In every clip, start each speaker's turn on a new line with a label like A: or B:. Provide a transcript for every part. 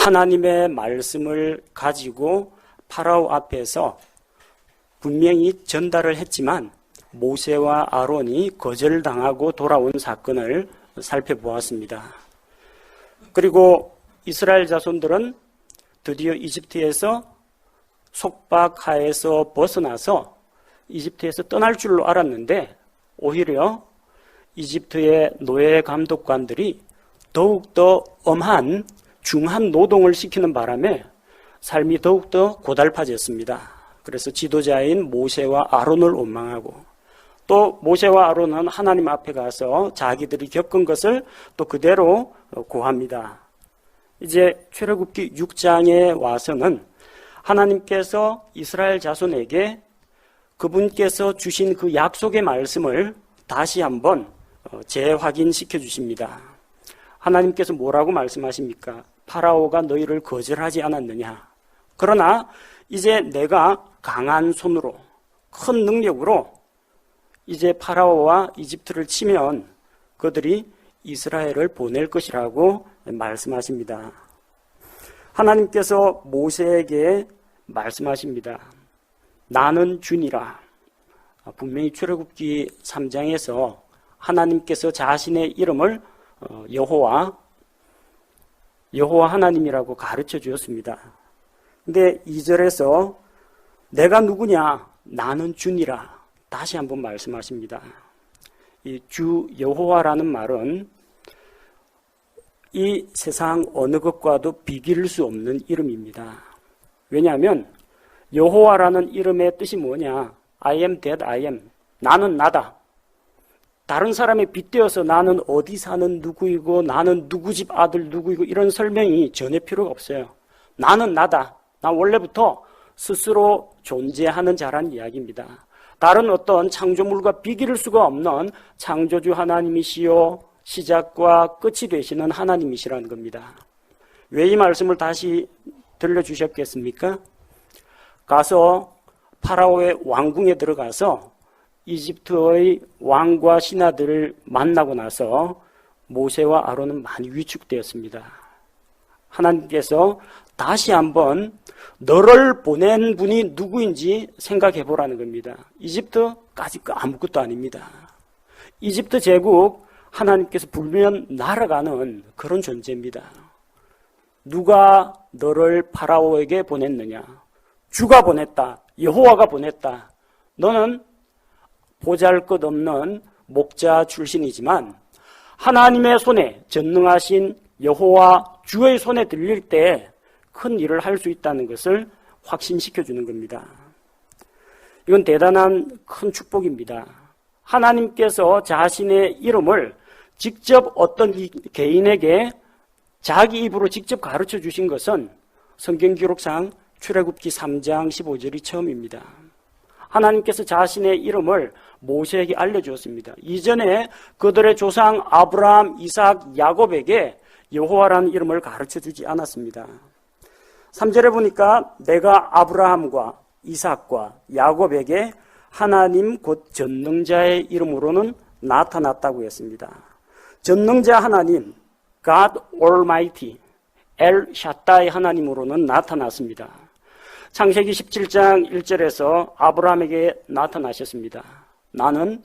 A: 하나님의 말씀을 가지고 파라오 앞에서 분명히 전달을 했지만 모세와 아론이 거절당하고 돌아온 사건을 살펴보았습니다. 그리고 이스라엘 자손들은 드디어 이집트에서 속박하에서 벗어나서 이집트에서 떠날 줄로 알았는데 오히려 이집트의 노예 감독관들이 더욱더 엄한 중한 노동을 시키는 바람에 삶이 더욱더 고달파졌습니다. 그래서 지도자인 모세와 아론을 원망하고 또 모세와 아론은 하나님 앞에 가서 자기들이 겪은 것을 또 그대로 고합니다. 이제 출애굽기 6장에 와서는 하나님께서 이스라엘 자손에게 그분께서 주신 그 약속의 말씀을 다시 한번 재확인시켜 주십니다. 하나님께서 뭐라고 말씀하십니까? 파라오가 너희를 거절하지 않았느냐? 그러나 이제 내가 강한 손으로 큰 능력으로 이제 파라오와 이집트를 치면 그들이 이스라엘을 보낼 것이라고 말씀하십니다. 하나님께서 모세에게 말씀하십니다. 나는 주니라. 분명히 출애굽기 3장에서 하나님께서 자신의 이름을 여호와 하나님이라고 가르쳐 주었습니다. 근데 2절에서 내가 누구냐? 나는 주니라. 다시 한번 말씀하십니다. 이 주 여호와라는 말은 이 세상 어느 것과도 비길 수 없는 이름입니다. 왜냐하면 여호와라는 이름의 뜻이 뭐냐? I am that I am. 나는 나다. 다른 사람에 빗대어서 나는 어디 사는 누구이고 나는 누구 집 아들 누구이고 이런 설명이 전혀 필요가 없어요. 나는 나다. 난 원래부터 스스로 존재하는 자란 이야기입니다. 다른 어떤 창조물과 비길 수가 없는 창조주 하나님이시요 시작과 끝이 되시는 하나님이시라는 겁니다. 왜 이 말씀을 다시 들려주셨겠습니까? 가서 파라오의 왕궁에 들어가서 이집트의 왕과 신하들을 만나고 나서 모세와 아론은 많이 위축되었습니다. 하나님께서 다시 한번 너를 보낸 분이 누구인지 생각해 보라는 겁니다. 이집트까지 아무것도 아닙니다. 이집트 제국 하나님께서 불면 날아가는 그런 존재입니다. 누가 너를 파라오에게 보냈느냐? 주가 보냈다. 여호와가 보냈다. 너는 보잘것없는 목자 출신이지만 하나님의 손에 전능하신 여호와 주의 손에 들릴 때 큰 일을 할 수 있다는 것을 확신시켜 주는 겁니다. 이건 대단한 큰 축복입니다. 하나님께서 자신의 이름을 직접 어떤 개인에게 자기 입으로 직접 가르쳐 주신 것은 성경 기록상 출애굽기 3장 15절이 처음입니다. 하나님께서 자신의 이름을 모세에게 알려주었습니다. 이전에 그들의 조상 아브라함, 이삭, 야곱에게 여호와라는 이름을 가르쳐 주지 않았습니다. 3절에 보니까 내가 아브라함과 이삭과 야곱에게 하나님 곧 전능자의 이름으로는 나타났다고 했습니다. 전능자 하나님, God Almighty, 엘 샤다이 하나님으로는 나타났습니다. 창세기 17장 1절에서 아브라함에게 나타나셨습니다. 나는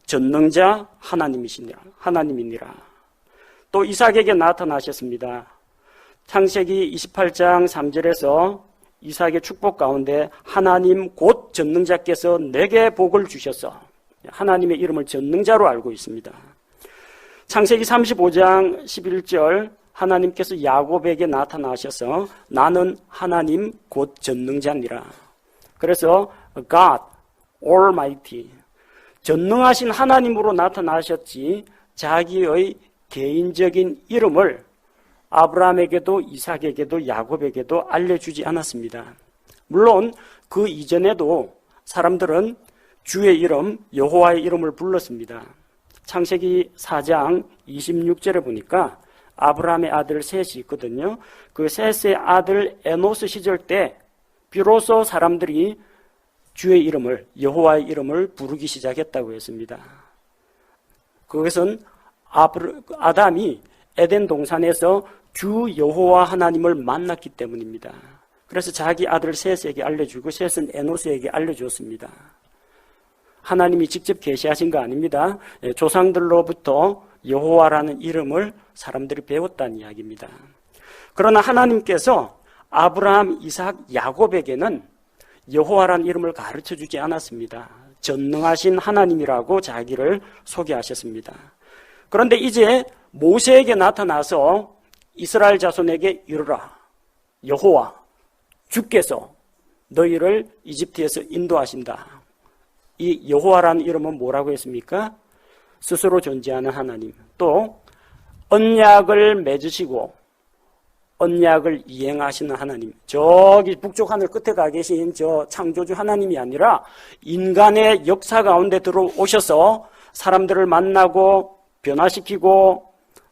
A: 전능자 하나님이니라. 또 이삭에게 나타나셨습니다. 창세기 28장 3절에서 이삭의 축복 가운데 하나님 곧 전능자께서 내게 복을 주셨어. 하나님의 이름을 전능자로 알고 있습니다. 창세기 35장 11절 하나님께서 야곱에게 나타나셔서 나는 하나님 곧 전능자니라. 그래서 God Almighty, 전능하신 하나님으로 나타나셨지 자기의 개인적인 이름을 아브라함에게도 이삭에게도 야곱에게도 알려주지 않았습니다. 물론 그 이전에도 사람들은 주의 이름 여호와의 이름을 불렀습니다. 창세기 4장 26절에 보니까 아브라함의 아들 셋이 있거든요. 그 셋의 아들 에노스 시절 때 비로소 사람들이 주의 이름을 여호와의 이름을 부르기 시작했다고 했습니다. 그것은 아담이 에덴 동산에서 주 여호와 하나님을 만났기 때문입니다. 그래서 자기 아들 셋에게 알려주고 셋은 에노스에게 알려주었습니다. 하나님이 직접 계시하신 거 아닙니다. 조상들로부터 여호와라는 이름을 사람들이 배웠다는 이야기입니다. 그러나 하나님께서 아브라함, 이삭, 야곱에게는 여호와라는 이름을 가르쳐주지 않았습니다. 전능하신 하나님이라고 자기를 소개하셨습니다. 그런데 이제 모세에게 나타나서 이스라엘 자손에게 이르라. 여호와, 주께서 너희를 이집트에서 인도하신다. 이 여호와라는 이름은 뭐라고 했습니까? 스스로 존재하는 하나님, 또 언약을 맺으시고 언약을 이행하시는 하나님, 저기 북쪽 하늘 끝에 가 계신 저 창조주 하나님이 아니라 인간의 역사 가운데 들어오셔서 사람들을 만나고 변화시키고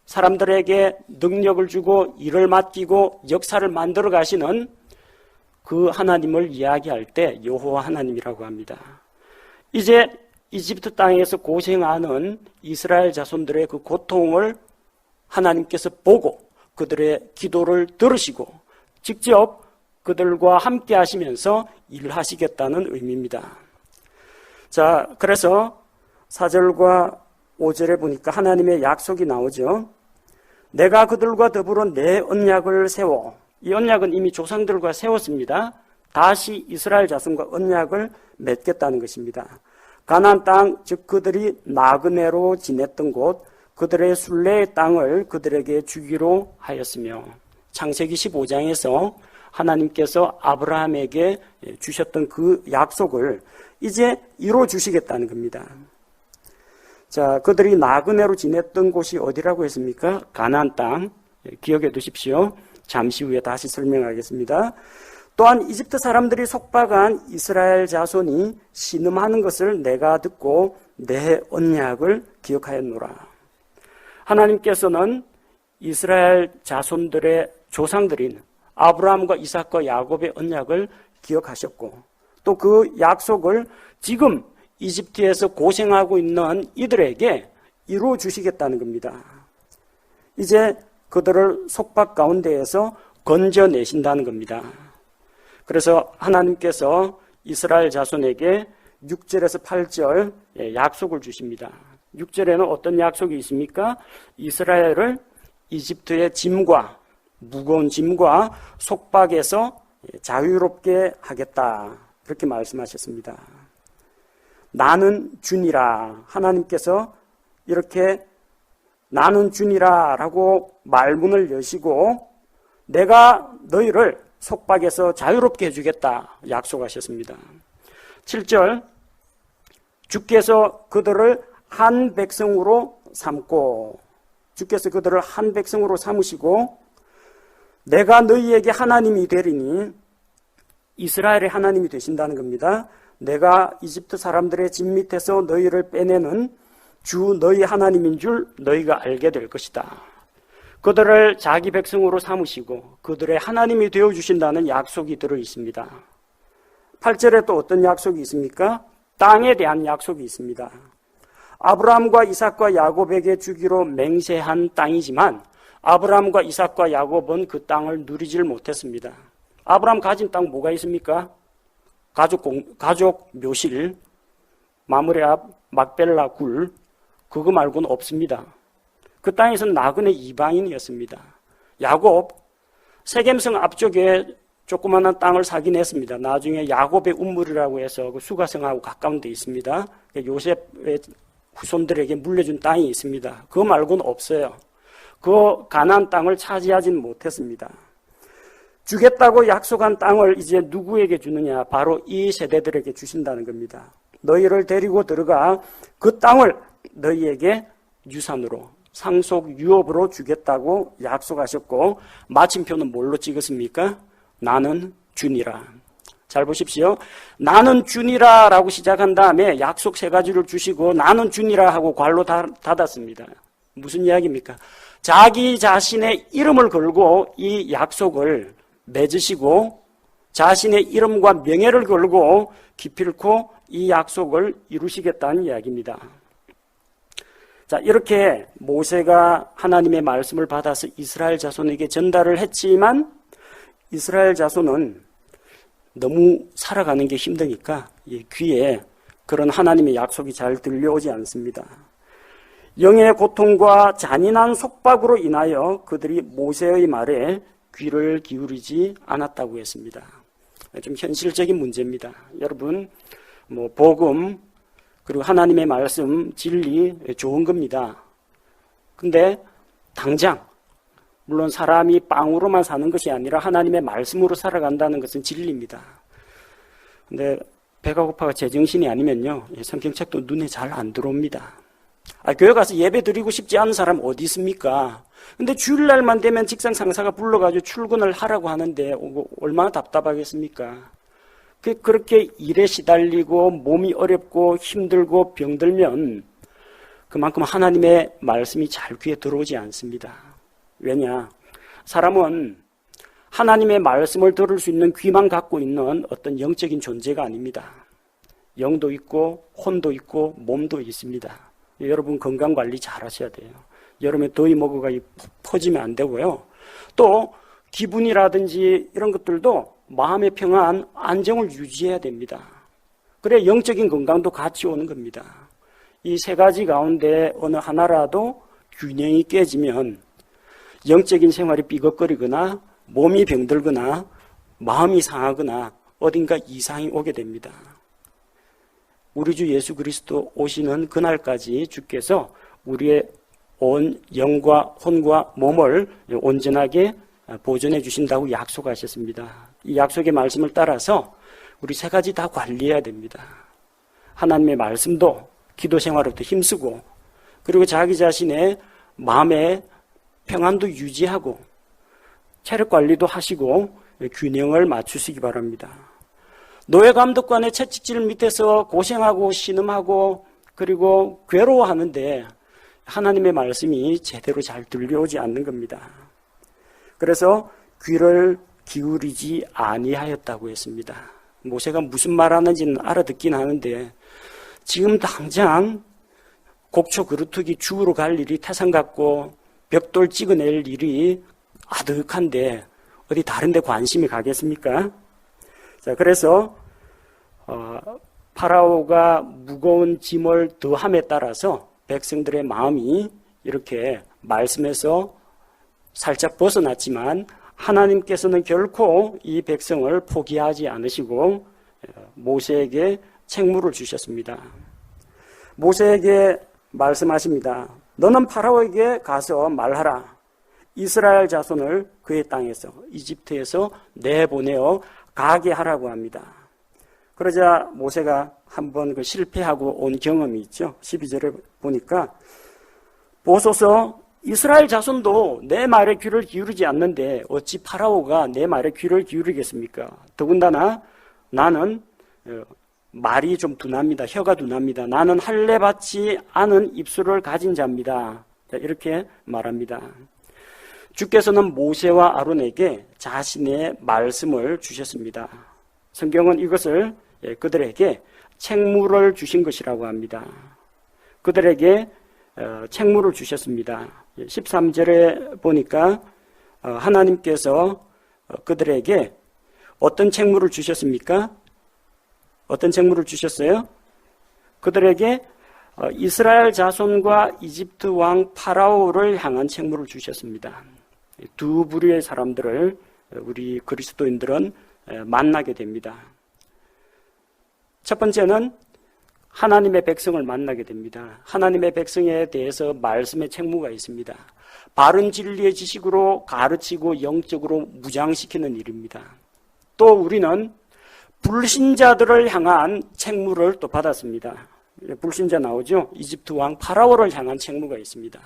A: 사람들에게 능력을 주고 일을 맡기고 역사를 만들어 가시는 그 하나님을 이야기할 때 여호와 하나님이라고 합니다. 이제 이집트 땅에서 고생하는 이스라엘 자손들의 그 고통을 하나님께서 보고 그들의 기도를 들으시고 직접 그들과 함께 하시면서 일하시겠다는 의미입니다. 자, 그래서 4절과 5절에 보니까 하나님의 약속이 나오죠. 내가 그들과 더불어 내 언약을 세워, 이 언약은 이미 조상들과 세웠습니다. 다시 이스라엘 자손과 언약을 맺겠다는 것입니다. 가나안 땅, 즉 그들이 나그네로 지냈던 곳, 그들의 순례의 땅을 그들에게 주기로 하였으며, 창세기 15장에서 하나님께서 아브라함에게 주셨던 그 약속을 이제 이루어 주시겠다는 겁니다. 자, 그들이 나그네로 지냈던 곳이 어디라고 했습니까? 가나안 땅. 기억해 두십시오. 잠시 후에 다시 설명하겠습니다. 또한 이집트 사람들이 속박한 이스라엘 자손이 신음하는 것을 내가 듣고 내 언약을 기억하였노라. 하나님께서는 이스라엘 자손들의 조상들인 아브라함과 이삭과 야곱의 언약을 기억하셨고 또 그 약속을 지금 이집트에서 고생하고 있는 이들에게 이루어 주시겠다는 겁니다. 이제 그들을 속박 가운데에서 건져내신다는 겁니다. 그래서 하나님께서 이스라엘 자손에게 6절에서 8절 약속을 주십니다. 6절에는 어떤 약속이 있습니까? 이스라엘을 이집트의 짐과 무거운 짐과 속박에서 자유롭게 하겠다. 그렇게 말씀하셨습니다. 나는 주니라. 하나님께서 이렇게 나는 주니라 라고 말문을 여시고 내가 너희를 속박에서 자유롭게 해주겠다 약속하셨습니다. 7절 주께서 그들을 한 백성으로 삼고 주께서 그들을 한 백성으로 삼으시고 내가 너희에게 하나님이 되리니 이스라엘의 하나님이 되신다는 겁니다. 내가 이집트 사람들의 짐 밑에서 너희를 빼내는 주 너희 하나님인 줄 너희가 알게 될 것이다. 그들을 자기 백성으로 삼으시고 그들의 하나님이 되어주신다는 약속이 들어있습니다. 8절에 또 어떤 약속이 있습니까? 땅에 대한 약속이 있습니다. 아브라함과 이삭과 야곱에게 주기로 맹세한 땅이지만 아브라함과 이삭과 야곱은 그 땅을 누리질 못했습니다. 아브라함 가진 땅 뭐가 있습니까? 가족 묘실, 마므레 앞 막벨라 굴, 그거 말고는 없습니다. 그 땅에서는 나그네 이방인이었습니다. 야곱, 세겜성 앞쪽에 조그마한 땅을 사긴 했습니다. 나중에 야곱의 운물이라고 해서 그 수가성하고 가까운 데 있습니다. 요셉의 후손들에게 물려준 땅이 있습니다. 그거 말고는 없어요. 그 가나안 땅을 차지하지는 못했습니다. 주겠다고 약속한 땅을 이제 누구에게 주느냐? 바로 이 세대들에게 주신다는 겁니다. 너희를 데리고 들어가 그 땅을 너희에게 유산으로 상속 유업으로 주겠다고 약속하셨고 마침표는 뭘로 찍었습니까? 나는 주니라. 잘 보십시오. 나는 주니라 라고 시작한 다음에 약속 3가지를 주시고 나는 주니라 하고 괄호 닫았습니다. 무슨 이야기입니까? 자기 자신의 이름을 걸고 이 약속을 맺으시고 자신의 이름과 명예를 걸고 기필코 이 약속을 이루시겠다는 이야기입니다. 자, 이렇게 모세가 하나님의 말씀을 받아서 이스라엘 자손에게 전달을 했지만 이스라엘 자손은 너무 살아가는 게 힘드니까 귀에 그런 하나님의 약속이 잘 들려오지 않습니다. 영의 고통과 잔인한 속박으로 인하여 그들이 모세의 말에 귀를 기울이지 않았다고 했습니다. 좀 현실적인 문제입니다. 여러분, 복음 그리고 하나님의 말씀, 진리 좋은 겁니다. 근데 당장 물론 사람이 빵으로만 사는 것이 아니라 하나님의 말씀으로 살아간다는 것은 진리입니다. 근데 배가 고파가 제정신이 아니면요, 성경책도 눈에 잘 안 들어옵니다. 교회 가서 예배 드리고 싶지 않은 사람 어디 있습니까? 근데 주일날만 되면 직장 상사가 불러가지고 출근을 하라고 하는데 얼마나 답답하겠습니까? 그렇게 일에 시달리고 몸이 어렵고 힘들고 병들면 그만큼 하나님의 말씀이 잘 귀에 들어오지 않습니다. 왜냐? 사람은 하나님의 말씀을 들을 수 있는 귀만 갖고 있는 어떤 영적인 존재가 아닙니다. 영도 있고 혼도 있고 몸도 있습니다. 여러분 건강관리 잘 하셔야 돼요. 여름에 더위 먹어가지고 퍼지면 안 되고요. 또 기분이라든지 이런 것들도 마음의 평안, 안정을 유지해야 됩니다. 그래 영적인 건강도 같이 오는 겁니다. 이 세 가지 가운데 어느 하나라도 균형이 깨지면 영적인 생활이 삐걱거리거나 몸이 병들거나 마음이 상하거나 어딘가 이상이 오게 됩니다. 우리 주 예수 그리스도 오시는 그날까지 주께서 우리의 온 영과 혼과 몸을 온전하게 보존해 주신다고 약속하셨습니다. 이 약속의 말씀을 따라서 우리 세 가지 다 관리해야 됩니다. 하나님의 말씀도 기도 생활에도 힘쓰고 그리고 자기 자신의 마음의 평안도 유지하고 체력 관리도 하시고 균형을 맞추시기 바랍니다. 노예 감독관의 채찍질 밑에서 고생하고 신음하고 그리고 괴로워하는데 하나님의 말씀이 제대로 잘 들려오지 않는 겁니다. 그래서 귀를 기울이지 아니하였다고 했습니다. 모세가 무슨 말하는지는 알아듣긴 하는데 지금 당장 곡초 그루터기 주우러 갈 일이 태산 같고 벽돌 찍어낼 일이 아득한데 어디 다른 데 관심이 가겠습니까? 자, 그래서 파라오가 무거운 짐을 더함에 따라서 백성들의 마음이 이렇게 말씀에서 살짝 벗어났지만 하나님께서는 결코 이 백성을 포기하지 않으시고 모세에게 책무를 주셨습니다. 모세에게 말씀하십니다. 너는 파라오에게 가서 말하라. 이스라엘 자손을 그의 땅에서 이집트에서 내보내어 가게 하라고 합니다. 그러자 모세가 한번 실패하고 온 경험이 있죠. 12절에 보니까 보소서 이스라엘 자손도 내 말에 귀를 기울이지 않는데 어찌 파라오가 내 말에 귀를 기울이겠습니까? 더군다나 나는 말이 좀 둔합니다. 혀가 둔합니다. 나는 할례 받지 않은 입술을 가진 자입니다. 이렇게 말합니다. 주께서는 모세와 아론에게 자신의 말씀을 주셨습니다. 성경은 이것을 그들에게 책무를 주신 것이라고 합니다. 그들에게 책무를 주셨습니다. 13절에 보니까 하나님께서 그들에게 어떤 책무를 주셨습니까? 어떤 책무를 주셨어요? 그들에게 이스라엘 자손과 이집트 왕 파라오를 향한 책무를 주셨습니다. 두 부류의 사람들을 우리 그리스도인들은 만나게 됩니다. 첫 번째는 하나님의 백성을 만나게 됩니다. 하나님의 백성에 대해서 말씀의 책무가 있습니다. 바른 진리의 지식으로 가르치고 영적으로 무장시키는 일입니다. 또 우리는 불신자들을 향한 책무를 또 받았습니다. 불신자 나오죠? 이집트 왕 파라오를 향한 책무가 있습니다.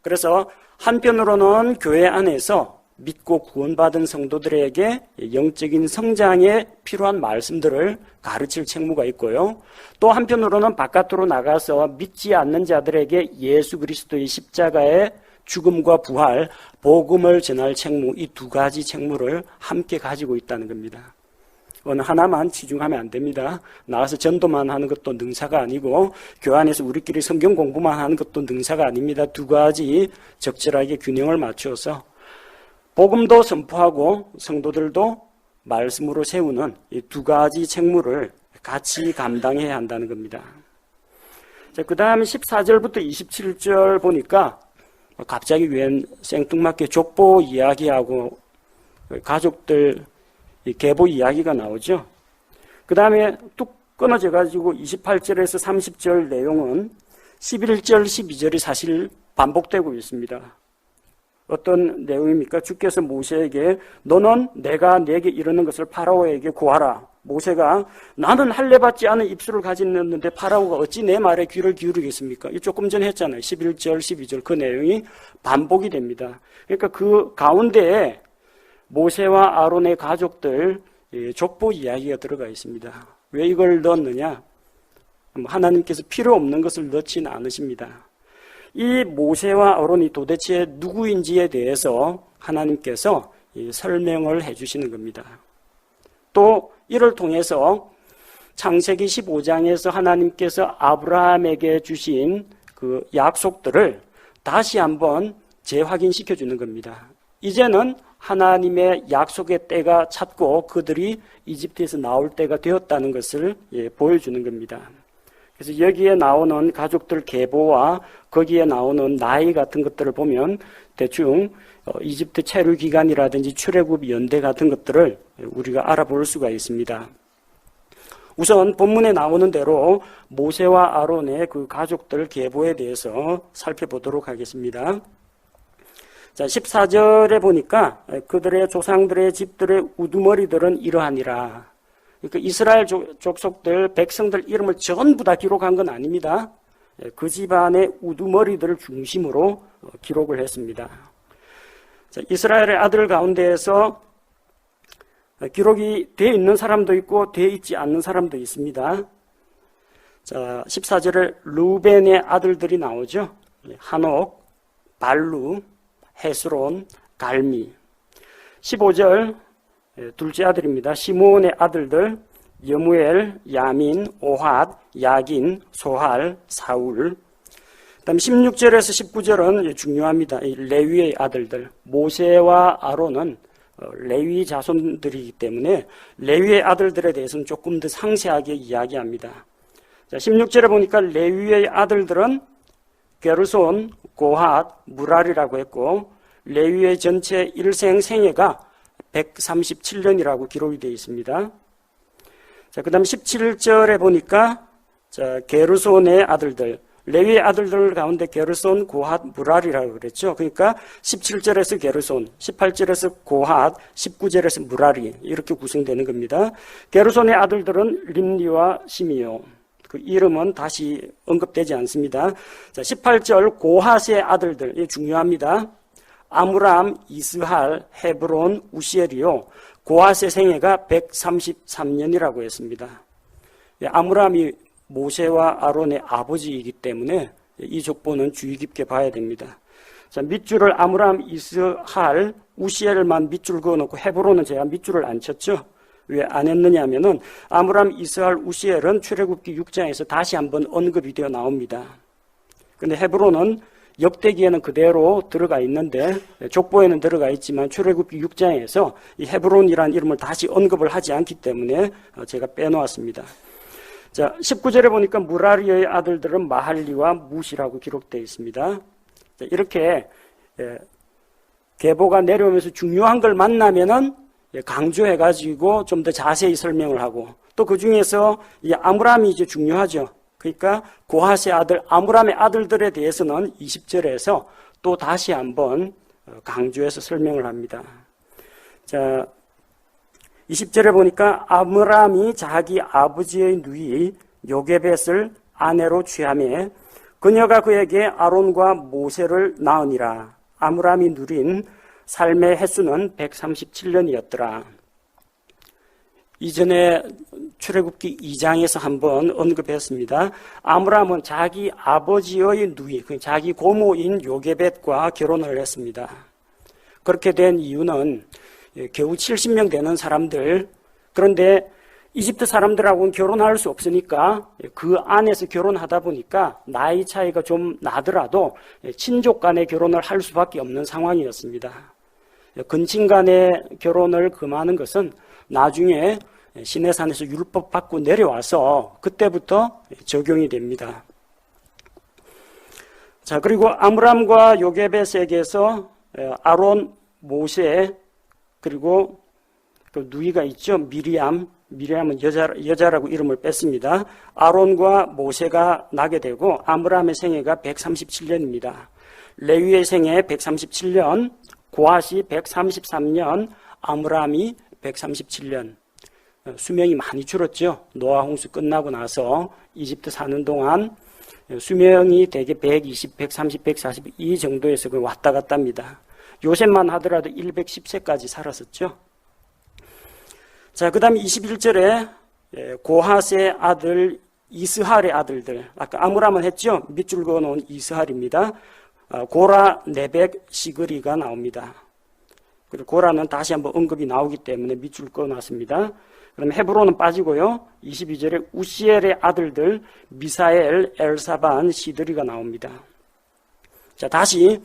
A: 그래서 한편으로는 교회 안에서 믿고 구원받은 성도들에게 영적인 성장에 필요한 말씀들을 가르칠 책무가 있고요. 또 한편으로는 바깥으로 나가서 믿지 않는 자들에게 예수 그리스도의 십자가의 죽음과 부활, 복음을 전할 책무, 이 두 가지 책무를 함께 가지고 있다는 겁니다. 어느 하나만 치중하면 안 됩니다. 나와서 전도만 하는 것도 능사가 아니고 교회 안에서 우리끼리 성경 공부만 하는 것도 능사가 아닙니다. 두 가지 적절하게 균형을 맞추어서 복음도 선포하고 성도들도 말씀으로 세우는 이 두 가지 책무를 같이 감당해야 한다는 겁니다. 자, 그 다음에 14절부터 27절 보니까 갑자기 웬 생뚱맞게 족보 이야기하고 가족들 계보 이야기가 나오죠. 그 다음에 뚝 끊어져 가지고 28절에서 30절 내용은 11절, 12절이 사실 반복되고 있습니다. 어떤 내용입니까? 주께서 모세에게 너는 내가 내게 이르는 것을 파라오에게 구하라. 모세가 나는 할례 받지 않은 입술을 가지는데 파라오가 어찌 내 말에 귀를 기울이겠습니까? 이 조금 전에 했잖아요. 11절, 12절 그 내용이 반복이 됩니다. 그러니까 그 가운데에 모세와 아론의 가족들 족보 이야기가 들어가 있습니다. 왜 이걸 넣었느냐? 하나님께서 필요 없는 것을 넣지는 않으십니다. 이 모세와 아론이 도대체 누구인지에 대해서 하나님께서 설명을 해주시는 겁니다. 또 이를 통해서 창세기 15장에서 하나님께서 아브라함에게 주신 그 약속들을 다시 한번 재확인시켜 주는 겁니다. 이제는 하나님의 약속의 때가 찼고 그들이 이집트에서 나올 때가 되었다는 것을 보여주는 겁니다. 그래서 여기에 나오는 가족들 계보와 거기에 나오는 나이 같은 것들을 보면 대충 이집트 체류 기간이라든지 출애굽 연대 같은 것들을 우리가 알아볼 수가 있습니다. 우선 본문에 나오는 대로 모세와 아론의 그 가족들 계보에 대해서 살펴보도록 하겠습니다. 자, 14절에 보니까 그들의 조상들의 집들의 우두머리들은 이러하니라. 그러니까 이스라엘 족속들, 백성들 이름을 전부 다 기록한 건 아닙니다. 그 집안의 우두머리들을 중심으로 기록을 했습니다. 자, 이스라엘의 아들 가운데에서 기록이 되어 있는 사람도 있고 되어 있지 않는 사람도 있습니다. 자, 14절에 루벤의 아들들이 나오죠. 한옥, 발루, 헤스론, 갈미. 15절 둘째 아들입니다. 시므온의 아들들 여무엘, 야민, 오핫, 야긴, 소할, 사울. 그다음 16절에서 19절은 중요합니다. 레위의 아들들. 모세와 아론은 레위 자손들이기 때문에 레위의 아들들에 대해서는 조금 더 상세하게 이야기합니다. 자, 16절에 보니까 레위의 아들들은 게르손, 고핫, 무랄이라고 했고 레위의 전체 일생 생애가 137년이라고 기록이 되어 있습니다. 자, 그다음 17절에 보니까 게르손의 아들들, 레위의 아들들 가운데 게르손, 고핫, 무랄이라고 그랬죠. 그러니까 17절에서 게르손, 18절에서 고핫, 19절에서 무랄이 이렇게 구성되는 겁니다. 게르손의 아들들은 림리와 시미오. 그 이름은 다시 언급되지 않습니다. 자, 18절 고핫의 아들들, 이게 중요합니다. 아므람, 이스할, 헤브론, 우시엘이요. 고핫의 생애가 133년이라고 했습니다. 아므람이 모세와 아론의 아버지이기 때문에 이 족보는 주의 깊게 봐야 됩니다. 자, 밑줄을 아므람, 이스할, 우시엘만 밑줄 그어놓고 헤브론은 제가 밑줄을 안 쳤죠. 왜 안 했느냐 하면은 아므람, 이스할, 우시엘은 출애굽기 6장에서 다시 한번 언급이 되어 나옵니다. 근데 헤브론은 역대기에는 그대로 들어가 있는데 족보에는 들어가 있지만 출애굽기 6장에서 이 헤브론이라는 이름을 다시 언급을 하지 않기 때문에 제가 빼놓았습니다. 자, 19절에 보니까 무라리의 아들들은 마할리와 무시라고 기록되어 있습니다. 자, 이렇게 계보가 내려오면서 중요한 걸 만나면은 강조해가지고 좀 더 자세히 설명을 하고 또 그 중에서 이 아므람이 이제 중요하죠. 그러니까 고핫의 아들 아므람의 아들들에 대해서는 20절에서 또 다시 한번 강조해서 설명을 합니다. 자, 20절에 보니까 아므람이 자기 아버지의 누이 요게벳을 아내로 취하며 그녀가 그에게 아론과 모세를 낳으니라. 아므람이 누린 삶의 횟수는 137년이었더라. 이전에 출애굽기 2장에서 한번 언급했습니다. 아므람은 자기 아버지의 누이, 자기 고모인 요게벳과 결혼을 했습니다. 그렇게 된 이유는 겨우 70명 되는 사람들, 그런데 이집트 사람들하고는 결혼할 수 없으니까 그 안에서 결혼하다 보니까 나이 차이가 좀 나더라도 친족 간의 결혼을 할 수밖에 없는 상황이었습니다. 근친 간의 결혼을 금하는 것은 나중에 시내산에서 율법 받고 내려와서 그때부터 적용이 됩니다. 자, 그리고 아므람과 요게벳에게서 아론, 모세, 그리고 또 누이가 있죠. 미리암은 여자라고 이름을 뺐습니다. 아론과 모세가 나게 되고 아므람의 생애가 137년입니다. 레위의 생애 137년, 고핫이 133년, 아므람이 137년. 수명이 많이 줄었죠. 노아 홍수 끝나고 나서 이집트 사는 동안 수명이 대개 120, 130, 140 이 정도에서 왔다 갔다 합니다. 요셉만 하더라도 110세까지 살았었죠. 자, 그 다음에 21절에 고핫의 아들 이스할의 아들들, 아까 아므람은 했죠. 밑줄 그어놓은 이스할입니다. 고라, 네벡, 시그리가 나옵니다. 그리고 고라는 다시 한번 언급이 나오기 때문에 밑줄 그어놨습니다. 그럼 헤브론은 빠지고요. 22절에 우시엘의 아들들 미사엘, 엘사반, 시드리가 나옵니다. 자, 다시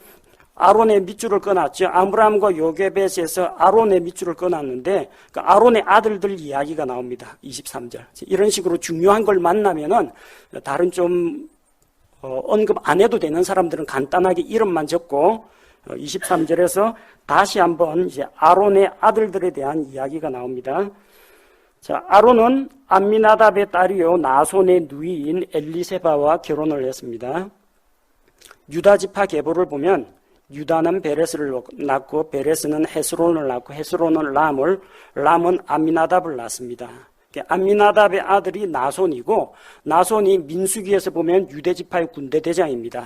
A: 아론의 밑줄을 꺼놨죠. 아므람과 요게벳에서 아론의 밑줄을 꺼놨는데 그 아론의 아들들 이야기가 나옵니다. 23절. 이런 식으로 중요한 걸 만나면은 다른 좀 언급 안 해도 되는 사람들은 간단하게 이름만 적고 23절에서 다시 한번 이제 아론의 아들들에 대한 이야기가 나옵니다. 자, 아론은 암미나답의 딸이요 나손의 누이인 엘리세바와 결혼을 했습니다. 유다 지파 계보를 보면 유다는 베레스를 낳고 베레스는 헤스론을 낳고 헤스론은 람은 암미나답을 낳습니다. 암미나답의 아들이 나손이고 나손이 민수기에서 보면 유대 지파의 군대 대장입니다.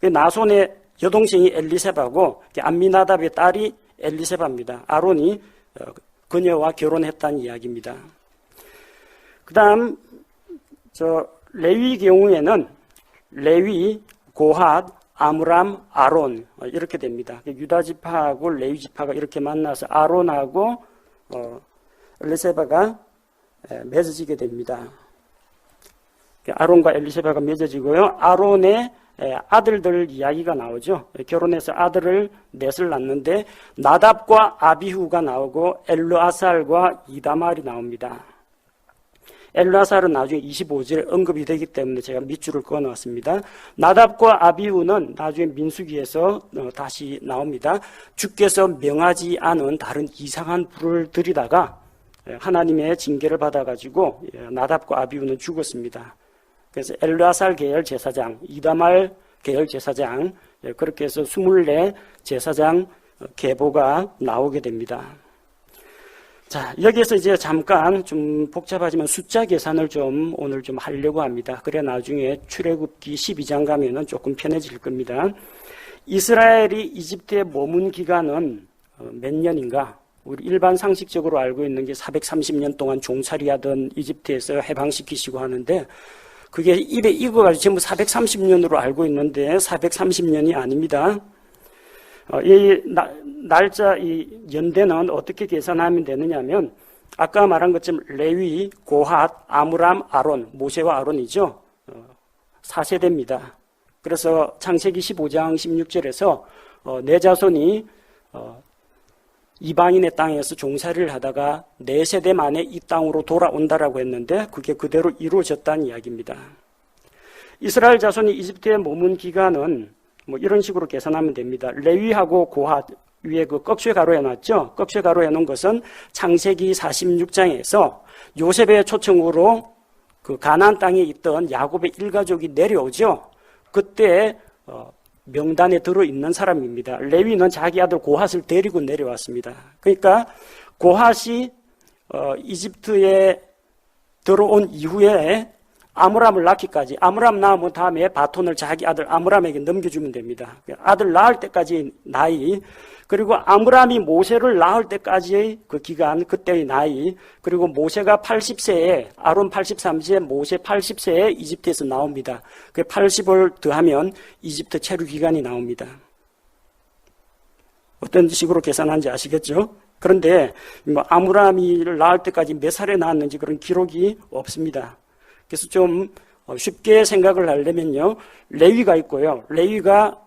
A: 나손의 여동생이 엘리세바고 암미나답의 딸이 엘리세바입니다. 아론이 그녀와 결혼했다는 이야기입니다. 그 다음 레위 경우에는 레위, 고핫, 아므람, 아론 이렇게 됩니다. 유다 지파하고 레위 지파가 이렇게 만나서 아론하고 엘리세바가 맺어지게 됩니다. 아론과 엘리세바가 맺어지고요. 아론의 아들들 이야기가 나오죠. 결혼해서 아들을 넷을 낳는데 나답과 아비후가 나오고 엘르아살과 이다말이 나옵니다. 엘르아살은 나중에 25절에 언급이 되기 때문에 제가 밑줄을 그어놨습니다. 나답과 아비후는 나중에 민수기에서 다시 나옵니다. 주께서 명하지 않은 다른 이상한 불을 들이다가 하나님의 징계를 받아가지고 나답과 아비후는 죽었습니다. 그래서 엘르아살 계열 제사장, 이다말 계열 제사장, 그렇게 해서 24 제사장 계보가 나오게 됩니다. 자, 여기에서 이제 잠깐 좀 복잡하지만 숫자 계산을 오늘 좀 하려고 합니다. 그래 나중에 출애굽기 12장 가면은 조금 편해질 겁니다. 이스라엘이 이집트에 머문 기간은 몇 년인가? 우리 일반 상식적으로 알고 있는 게 430년 동안 종살이하던 이집트에서 해방시키시고 하는데 그게 입에 익어가지고 전부 430년으로 알고 있는데 430년이 아닙니다. 이 날짜, 이 연대는 어떻게 계산하면 되느냐면 아까 말한 것처럼 레위, 고핫, 아므람, 아론, 모세와 아론이죠. 4세대입니다. 그래서 창세기 15장 16절에서 내 자손이 이방인의 땅에서 종살이를 하다가 4세대 만에 이 땅으로 돌아온다라고 했는데 그게 그대로 이루어졌다는 이야기입니다. 이스라엘 자손이 이집트에 머문 기간은 이런 식으로 계산하면 됩니다. 레위하고 고핫 위에 그 꺽쇠 가로 해놨죠. 꺽쇠 가로 해놓은 것은 창세기 46장에서 요셉의 초청으로 그 가나안 땅에 있던 야곱의 일가족이 내려오죠. 그때 명단에 들어있는 사람입니다. 레위는 자기 아들 고핫을 데리고 내려왔습니다. 그러니까 고핫이 이집트에 들어온 이후에 아므람을 낳기까지, 아므람 낳으면 다음에 바톤을 자기 아들 아므람에게 넘겨주면 됩니다. 아들 낳을 때까지 나이, 그리고 아므람이 모세를 낳을 때까지의 그 기간, 그때의 나이, 그리고 모세가 80세에, 아론 83세에, 모세 80세에 이집트에서 나옵니다. 그 80을 더하면 이집트 체류 기간이 나옵니다. 어떤 식으로 계산하는지 아시겠죠? 그런데 뭐 아므람이를 낳을 때까지 몇 살에 낳았는지 그런 기록이 없습니다. 그래서 좀 쉽게 생각을 하려면요, 레위가 있고요. 레위가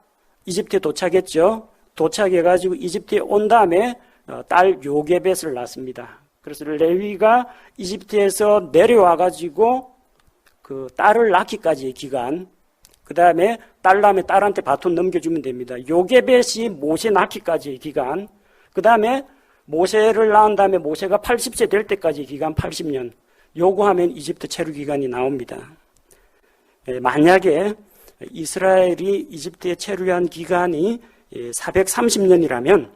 A: 이집트에 도착했죠. 도착해가지고 이집트에 온 다음에 딸 요게벳을 낳습니다. 그래서 레위가 이집트에서 내려와가지고 그 딸을 낳기까지의 기간, 그 다음에 딸 낳으면 딸한테 바톤 넘겨주면 됩니다. 요게벳이 모세 낳기까지의 기간, 그 다음에 모세를 낳은 다음에 모세가 80세 될 때까지의 기간 80년, 요구하면 이집트 체류 기간이 나옵니다. 만약에 이스라엘이 이집트에 체류한 기간이 430년이라면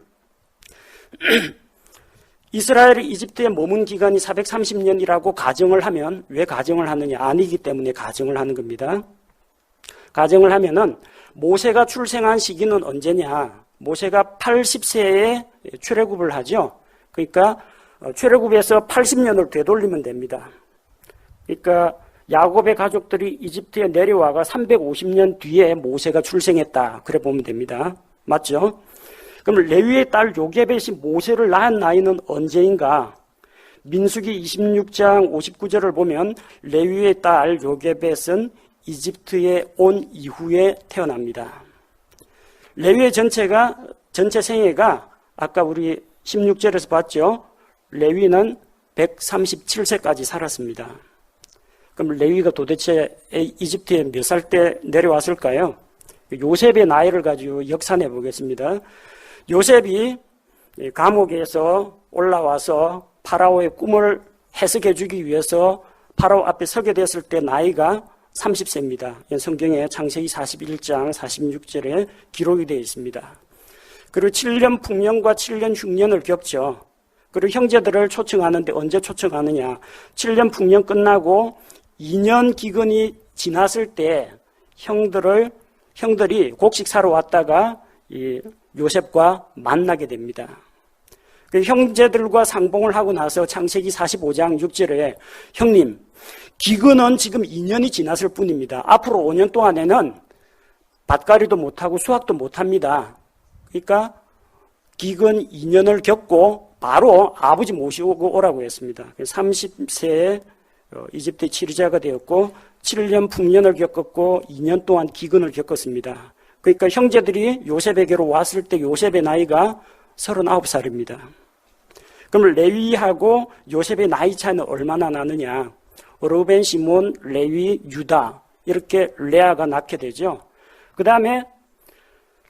A: 이스라엘이 이집트에 머문 기간이 430년이라고 가정을 하면, 왜 가정을 하느냐? 아니기 때문에 가정을 하는 겁니다. 가정을 하면은 모세가 출생한 시기는 언제냐? 모세가 80세에 출애굽을 하죠. 그러니까 출애굽에서 80년을 되돌리면 됩니다. 그러니까 야곱의 가족들이 이집트에 내려와가 350년 뒤에 모세가 출생했다. 그래 보면 됩니다. 맞죠? 그럼 레위의 딸 요게벳이 모세를 낳은 나이는 언제인가? 민수기 26장 59절을 보면 레위의 딸 요게벳은 이집트에 온 이후에 태어납니다. 레위의 전체 생애가 아까 우리 16절에서 봤죠? 레위는 137세까지 살았습니다. 그럼 레위가 도대체 이집트에 몇 살 때 내려왔을까요? 요셉의 나이를 가지고 역산해 보겠습니다. 요셉이 감옥에서 올라와서 파라오의 꿈을 해석해 주기 위해서 파라오 앞에 서게 됐을 때 나이가 30세입니다. 성경에 창세기 41장 46절에 기록이 되어 있습니다. 그리고 7년 풍년과 7년 흉년을 겪죠. 그리고 형제들을 초청하는데 언제 초청하느냐? 7년 풍년 끝나고 2년 기근이 지났을 때 형들이 곡식 사러 왔다가 이 요셉과 만나게 됩니다. 그 형제들과 상봉을 하고 나서 창세기 45장 6절에 형님, 기근은 지금 2년이 지났을 뿐입니다. 앞으로 5년 동안에는 밭갈이도 못하고 수확도 못합니다. 그러니까 기근 2년을 겪고 바로 아버지 모시고 오라고 했습니다. 30세에 이집트의 치르자가 되었고 7년 풍년을 겪었고 2년 동안 기근을 겪었습니다. 그러니까 형제들이 요셉에게로 왔을 때 요셉의 나이가 39살입니다. 그럼 레위하고 요셉의 나이 차이는 얼마나 나느냐? 르우벤, 시몬, 레위, 유다 이렇게 레아가 낳게 되죠. 그 다음에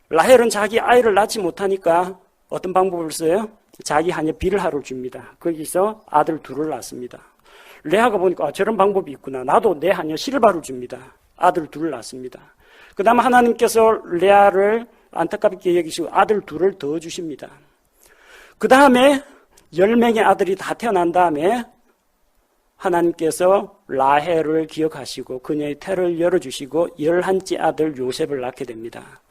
A: 라헬은 자기 아이를 낳지 못하니까 어떤 방법을 써요? 자기 하녀 빌하를 줍니다. 거기서 아들 둘을 낳습니다. 레아가 보니까 저런 방법이 있구나. 나도 내 하녀 실바를 줍니다. 아들 둘을 낳습니다. 그 다음 하나님께서 레아를 안타깝게 여기시고 아들 둘을 더 주십니다. 그 다음에 10명의 아들이 다 태어난 다음에 하나님께서 라헬을 기억하시고 그녀의 태를 열어주시고 11째 아들 요셉을 낳게 됩니다.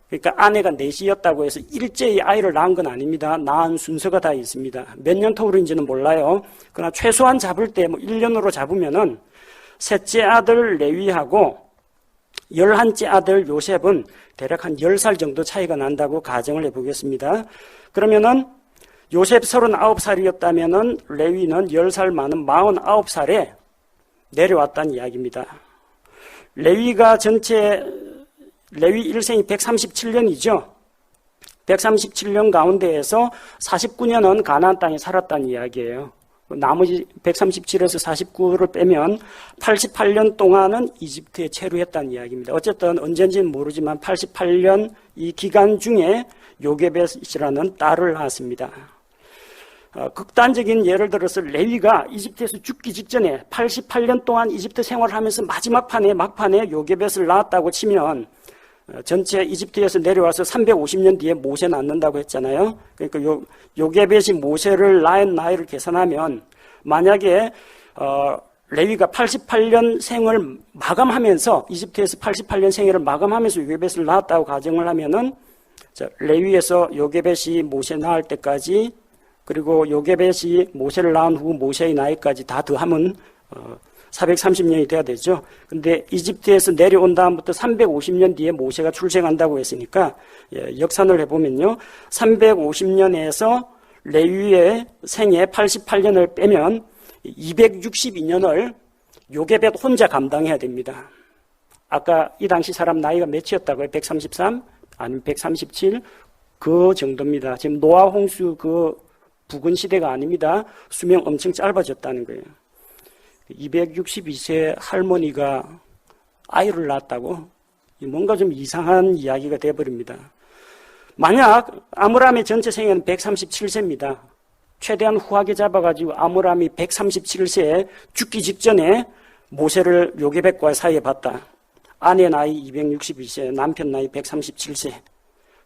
A: 그러니까 아내가 넷이었다고 해서 일제히 아이를 낳은 건 아닙니다. 낳은 순서가 다 있습니다. 몇 년 터울인지는 몰라요. 그러나 최소한 잡을 때 1년으로 잡으면은 셋째 아들 레위하고 11째 아들 요셉은 대략 한 10살 정도 차이가 난다고 가정을 해보겠습니다. 그러면은 요셉 39살이었다면은 레위는 10살 많은 49살에 내려왔다는 이야기입니다. 레위 일생이 137년이죠. 137년 가운데에서 49년은 가나안 땅에 살았다는 이야기예요. 나머지 137에서 49를 빼면 88년 동안은 이집트에 체류했다는 이야기입니다. 어쨌든 언제인지는 모르지만 88년 이 기간 중에 요게벳이라는 딸을 낳았습니다. 극단적인 예를 들어서 레위가 이집트에서 죽기 직전에 88년 동안 이집트 생활을 하면서 마지막 막판에 요게벳을 낳았다고 치면 전체 이집트에서 내려와서 350년 뒤에 모세 낳는다고 했잖아요. 그러니까 요게벳이 모세를 낳은 나이를 계산하면 만약에 레위가 88년 생을 마감하면서 이집트에서 88년 생애를 마감하면서 요게벳을 낳았다고 가정을 하면은 레위에서 요게벳이 모세 낳을 때까지 그리고 요게벳이 모세를 낳은 후 모세의 나이까지 다 더하면 430년이 돼야 되죠. 근데 이집트에서 내려온 다음부터 350년 뒤에 모세가 출생한다고 했으니까 역산을 해보면요. 350년에서 레위의 생애 88년을 빼면 262년을 요게벳 혼자 감당해야 됩니다. 아까 이 당시 사람 나이가 몇이었다고요? 133? 아니면 137? 그 정도입니다. 지금 노아 홍수 그 부근 시대가 아닙니다. 수명 엄청 짧아졌다는 거예요. 262세 할머니가 아이를 낳았다고? 뭔가 좀 이상한 이야기가 되어버립니다. 만약 아므람의 전체 생애는 137세입니다. 최대한 후하게 잡아가지고 아므람이 137세에 죽기 직전에 모세를 요게벳과 사이에 봤다. 아내 나이 262세, 남편 나이 137세.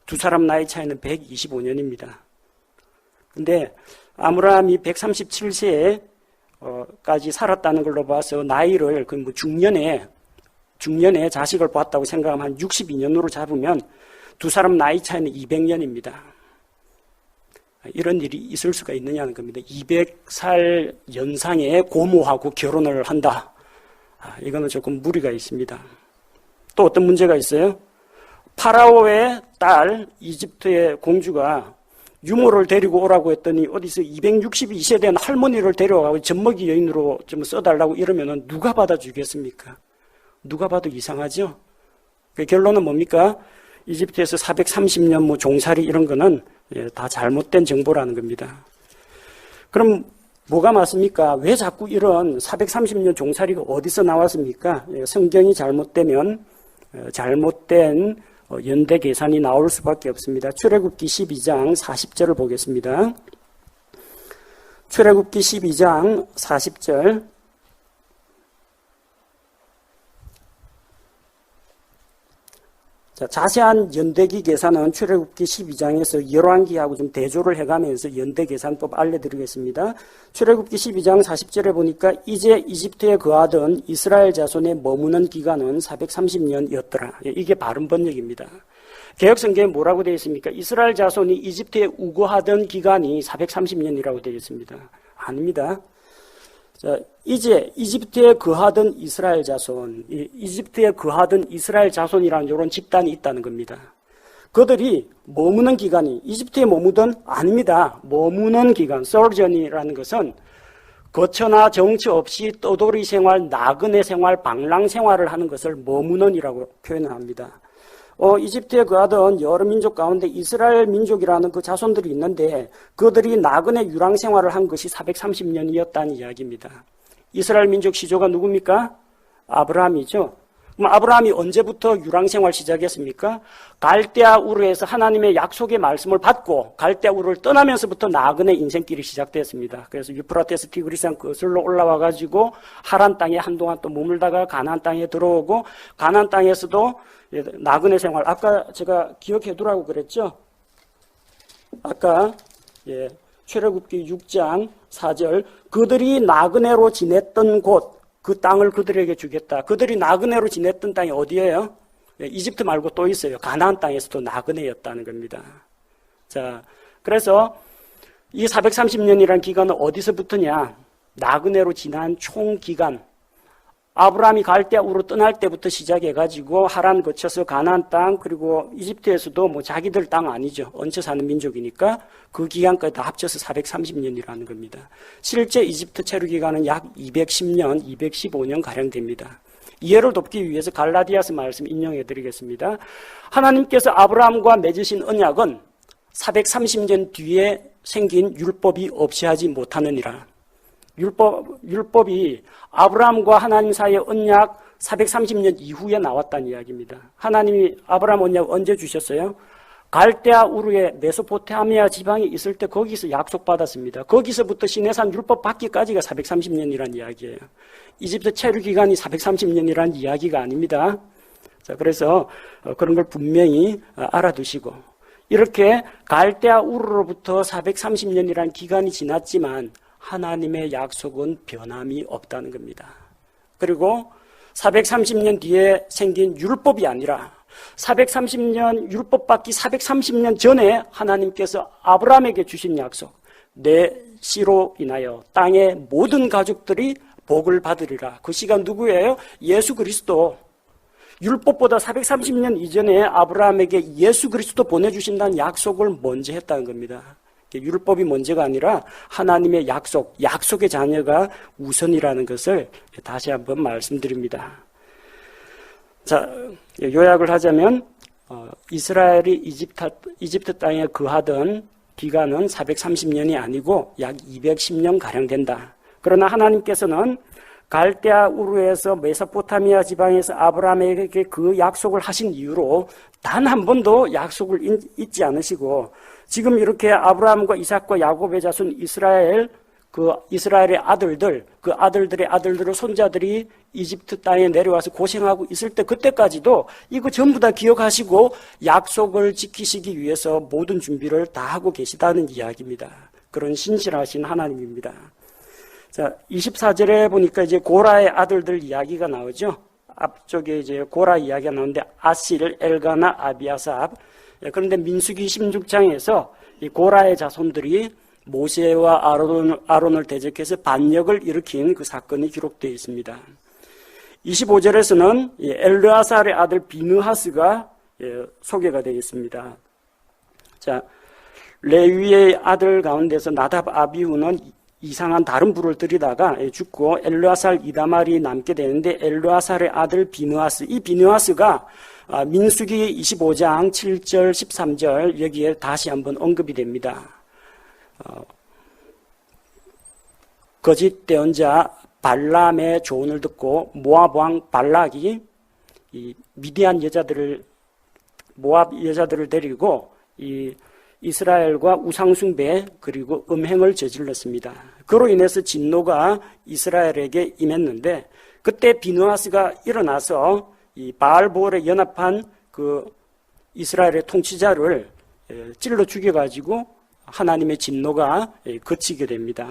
A: 두 사람 나이 차이는 125년입니다. 근데 아므람이 137세까지 살았다는 걸로 봐서 나이를 그 중년에 자식을 봤다고 생각하면 한 62년으로 잡으면 두 사람 나이 차이는 200년입니다. 이런 일이 있을 수가 있느냐는 겁니다. 200살 연상의 고모하고 결혼을 한다. 이거는 조금 무리가 있습니다. 또 어떤 문제가 있어요? 파라오의 딸 이집트의 공주가 유모를 데리고 오라고 했더니 어디서 262세 된 할머니를 데려와서 젖먹이 여인으로 좀 써달라고 이러면 누가 받아주겠습니까? 누가 봐도 이상하죠? 그 결론은 뭡니까? 이집트에서 430년 뭐 종살이 이런 거는 다 잘못된 정보라는 겁니다. 그럼 뭐가 맞습니까? 왜 자꾸 이런 430년 종살이가 어디서 나왔습니까? 성경이 잘못되면 잘못된 연대 계산이 나올 수밖에 없습니다. 출애굽기 12장 40절을 보겠습니다. 출애굽기 12장 40절. 자, 자세한 연대기 계산은 출애굽기 12장에서 열왕기하고 좀 대조를 해가면서 연대 계산법 알려드리겠습니다. 출애굽기 12장 40절에 보니까 이제 이집트에 거하던 이스라엘 자손의 머무는 기간은 430년이었더라. 이게 바른 번역입니다. 개역성경에 뭐라고 되어 있습니까? 이스라엘 자손이 이집트에 우거하던 기간이 430년이라고 되어 있습니다. 아닙니다. 자, 이제 이집트에 거하던 이스라엘 자손, 이집트에 거하던 이스라엘 자손이라는 이런 집단이 있다는 겁니다. 그들이 머무는 기간이 이집트에 머무던 아닙니다. 머무는 기간, sojourn이라는 것은 거처나 정처 없이 떠돌이 생활, 나그네 생활, 방랑 생활을 하는 것을 머무는이라고 표현을 합니다. 이집트에 거하던 여러 민족 가운데 이스라엘 민족이라는 그 자손들이 있는데 그들이 나그네 유랑 생활을 한 것이 430년이었다는 이야기입니다. 이스라엘 민족 시조가 누굽니까? 아브라함이죠. 그럼 아브라함이 언제부터 유랑 생활 시작했습니까? 갈대아 우르에서 하나님의 약속의 말씀을 받고 갈대아 우르를 떠나면서부터 나그네 인생길이 시작됐습니다. 그래서 유프라테스 티그리스강 거슬러 올라와 가지고 하란 땅에 한동안 또 머물다가 가나안 땅에 들어오고 가나안 땅에서도 나그네 생활, 아까 제가 기억해 두라고 그랬죠? 아까 출애굽기 6장 4절 그들이 나그네로 지냈던 곳 그 땅을 그들에게 주겠다. 그들이 나그네로 지냈던 땅이 어디예요? 이집트 말고 또 있어요. 가나안 땅에서도 나그네였다는 겁니다. 자, 그래서 이 430년이라는 기간은 어디서부터냐? 나그네로 지난 총 기간. 아브라함이 갈대아 우르 떠날 때부터 시작해가지고 하란 거쳐서 가나안 땅 그리고 이집트에서도 뭐 자기들 땅 아니죠. 얹혀 사는 민족이니까 그 기간까지 다 합쳐서 430년이라는 겁니다. 실제 이집트 체류 기간은 약 210년, 215년 가량 됩니다. 이해를 돕기 위해서 갈라디아서 말씀 인용해드리겠습니다. 하나님께서 아브라함과 맺으신 언약은 430년 뒤에 생긴 율법이 없이 하지 못하느니라. 율법이 아브라함과 하나님 사이의 언약 430년 이후에 나왔다는 이야기입니다. 하나님이 아브라함 언약 언제 주셨어요? 갈대아 우르의 메소포타미아 지방에 있을 때 거기서 약속받았습니다. 거기서부터 시내산 율법 받기까지가 430년이라는 이야기예요. 이집트 체류 기간이 430년이라는 이야기가 아닙니다. 자, 그래서 그런 걸 분명히 알아두시고 이렇게 갈대아 우르로부터 430년이라는 기간이 지났지만 하나님의 약속은 변함이 없다는 겁니다. 그리고 430년 뒤에 생긴 율법이 아니라 430년 율법 받기 430년 전에 하나님께서 아브라함에게 주신 약속 내 씨로 인하여 땅의 모든 가족들이 복을 받으리라. 그 씨가 누구예요? 예수 그리스도. 율법보다 430년 이전에 아브라함에게 예수 그리스도 보내주신다는 약속을 먼저 했다는 겁니다. 율법이 문제가 아니라 하나님의 약속의 자녀가 우선이라는 것을 다시 한번 말씀드립니다. 자, 요약을 하자면 이스라엘이 이집트 땅에 거하던 기간은 430년이 아니고 약 210년가량 된다. 그러나 하나님께서는 갈대아 우르에서 메소포타미아 지방에서 아브라함에게 그 약속을 하신 이후로 단 한 번도 약속을 잊지 않으시고 지금 이렇게 아브라함과 이삭과 야곱의 자손 이스라엘의 아들들, 그 아들들의 아들들의 손자들이 이집트 땅에 내려와서 고생하고 있을 때 그때까지도 이거 전부 다 기억하시고 약속을 지키시기 위해서 모든 준비를 다 하고 계시다는 이야기입니다. 그런 신실하신 하나님입니다. 자, 24절에 보니까 이제 고라의 아들들 이야기가 나오죠. 앞쪽에 이제 고라 이야기가 나오는데 아실, 엘가나, 아비아삽. 그런데 민수기 16장에서 이 고라의 자손들이 모세와 아론을 대적해서 반역을 일으킨 그 사건이 기록되어 있습니다. 25절에서는 엘르아살의 아들 비느하스가 소개가 되어 있습니다. 자, 레위의 아들 가운데서 나답 아비후는 이상한 다른 불을 들이다가 죽고 엘르아살 이다말이 남게 되는데 엘르아살의 아들 비느하스, 이 비느하스가 민수기 25장 7절 13절 여기에 다시 한번 언급이 됩니다. 거짓 대언자 발람의 조언을 듣고 모압 왕 발락이 이 미디안 여자들을 모압 여자들을 데리고 이 이스라엘과 우상숭배 그리고 음행을 저질렀습니다. 그로 인해서 진노가 이스라엘에게 임했는데 그때 비느하스가 일어나서 이 바알보올에 연합한 그 이스라엘의 통치자를 찔러 죽여가지고 하나님의 진노가 그치게 됩니다.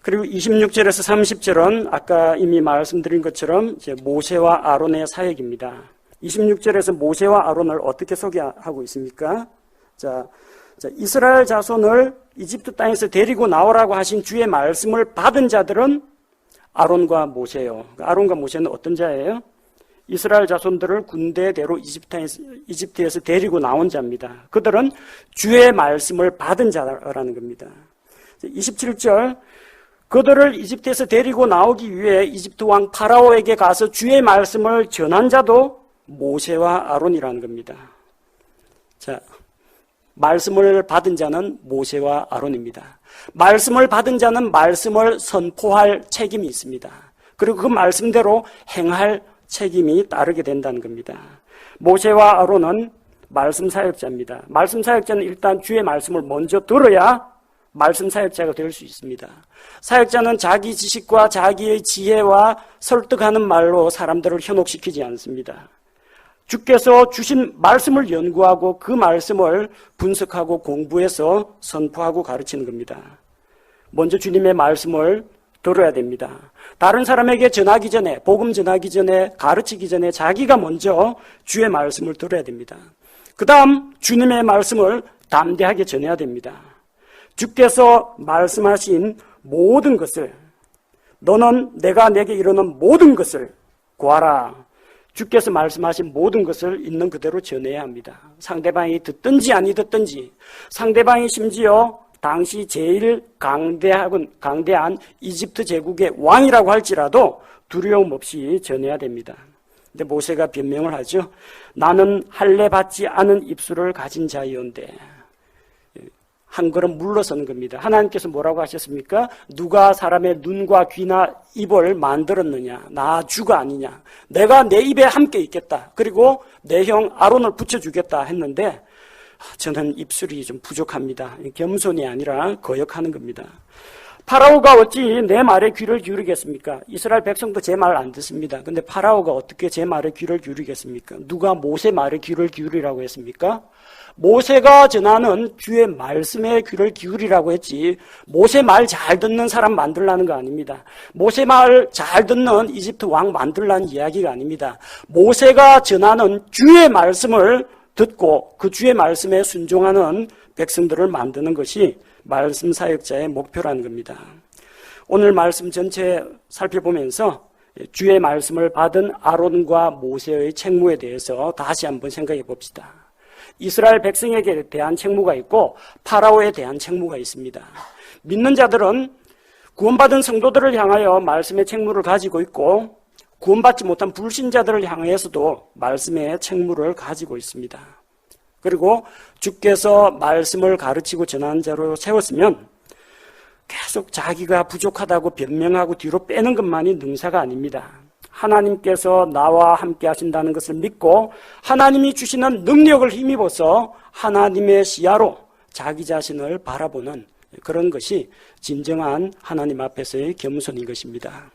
A: 그리고 26절에서 30절은 아까 이미 말씀드린 것처럼 이제 모세와 아론의 사역입니다. 26절에서 모세와 아론을 어떻게 소개하고 있습니까? 자, 이스라엘 자손을 이집트 땅에서 데리고 나오라고 하신 주의 말씀을 받은 자들은 아론과 모세예요. 아론과 모세는 어떤 자예요? 이스라엘 자손들을 군대대로 이집트에서 데리고 나온 자입니다. 그들은 주의 말씀을 받은 자라는 겁니다. 27절, 그들을 이집트에서 데리고 나오기 위해 이집트 왕 파라오에게 가서 주의 말씀을 전한 자도 모세와 아론이라는 겁니다. 자, 말씀을 받은 자는 모세와 아론입니다. 말씀을 받은 자는 말씀을 선포할 책임이 있습니다. 그리고 그 말씀대로 행할 책임이 따르게 된다는 겁니다. 모세와 아론은 말씀 사역자입니다. 말씀 사역자는 일단 주의 말씀을 먼저 들어야 말씀 사역자가 될 수 있습니다. 사역자는 자기 지식과 자기의 지혜와 설득하는 말로 사람들을 현혹시키지 않습니다. 주께서 주신 말씀을 연구하고 그 말씀을 분석하고 공부해서 선포하고 가르치는 겁니다. 먼저 주님의 말씀을 들어야 됩니다. 다른 사람에게 전하기 전에, 복음 전하기 전에, 가르치기 전에 자기가 먼저 주의 말씀을 들어야 됩니다. 그 다음 주님의 말씀을 담대하게 전해야 됩니다. 주께서 말씀하신 모든 것을, 너는 내가 내게 이르는 모든 것을 구하라. 주께서 말씀하신 모든 것을 있는 그대로 전해야 합니다. 상대방이 듣든지 아니 듣든지, 상대방이 심지어 당시 제일 강대한 이집트 제국의 왕이라고 할지라도 두려움 없이 전해야 됩니다. 근데 모세가 변명을 하죠. 나는 할례 받지 않은 입술을 가진 자이온데, 한 걸음 물러서는 겁니다. 하나님께서 뭐라고 하셨습니까? 누가 사람의 눈과 귀나 입을 만들었느냐? 나 주가 아니냐? 내가 내 입에 함께 있겠다. 그리고 내 형 아론을 붙여주겠다 했는데 저는 입술이 좀 부족합니다. 겸손이 아니라 거역하는 겁니다. 파라오가 어찌 내 말에 귀를 기울이겠습니까? 이스라엘 백성도 제 말 안 듣습니다. 근데 파라오가 어떻게 제 말에 귀를 기울이겠습니까? 누가 모세 말에 귀를 기울이라고 했습니까? 모세가 전하는 주의 말씀에 귀를 기울이라고 했지 모세 말 잘 듣는 사람 만들라는 거 아닙니다. 모세 말 잘 듣는 이집트 왕 만들라는 이야기가 아닙니다. 모세가 전하는 주의 말씀을 듣고 그 주의 말씀에 순종하는 백성들을 만드는 것이 말씀 사역자의 목표라는 겁니다. 오늘 말씀 전체 살펴보면서 주의 말씀을 받은 아론과 모세의 책무에 대해서 다시 한번 생각해 봅시다. 이스라엘 백성에게 대한 책무가 있고 파라오에 대한 책무가 있습니다. 믿는 자들은 구원받은 성도들을 향하여 말씀의 책무를 가지고 있고 구원받지 못한 불신자들을 향해서도 말씀의 책무를 가지고 있습니다. 그리고 주께서 말씀을 가르치고 전하는 자로 세웠으면 계속 자기가 부족하다고 변명하고 뒤로 빼는 것만이 능사가 아닙니다. 하나님께서 나와 함께 하신다는 것을 믿고 하나님이 주시는 능력을 힘입어서 하나님의 시야로 자기 자신을 바라보는 그런 것이 진정한 하나님 앞에서의 겸손인 것입니다.